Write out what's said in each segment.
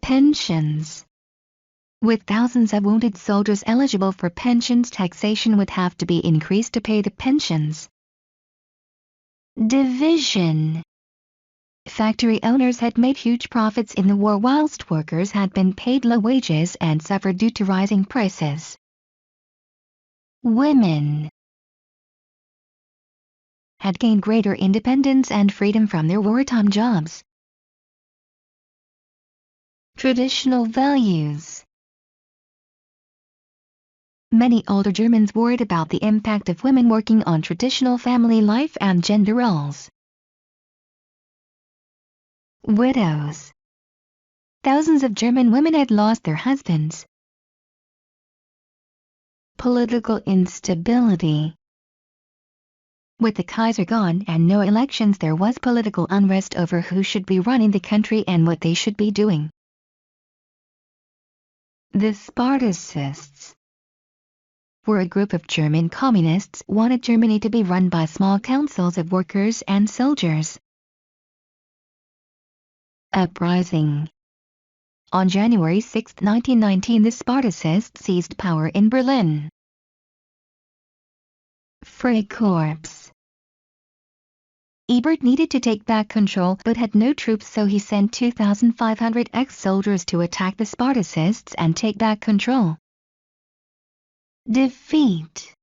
Pensions. With thousands of wounded soldiers eligible for pensions, taxation would have to be increased to pay the pensions. Division. Factory owners had made huge profits in the war whilst workers had been paid low wages and suffered due to rising prices. Women had gained greater independence and freedom from their wartime jobs. Traditional values. Many older Germans worried about the impact of women working on traditional family life and gender roles. Widows. Thousands of German women had lost their husbands. Political instability. With the Kaiser gone and no elections, there was political unrest over who should be running the country and what they should be doing. The Spartacists were a group of German communists who wanted Germany to be run by small councils of workers and soldiers. Uprising. On January 6, 1919, the Spartacists seized power in Berlin. Freikorps. Ebert needed to take back control but had no troops, so he sent 2,500 ex-soldiers to attack the Spartacists and take back control. Defeat.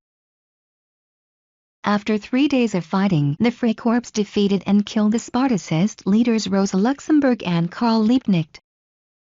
After 3 days of fighting, the Freikorps defeated and killed the Spartacist leaders Rosa Luxemburg and Karl Liebknecht.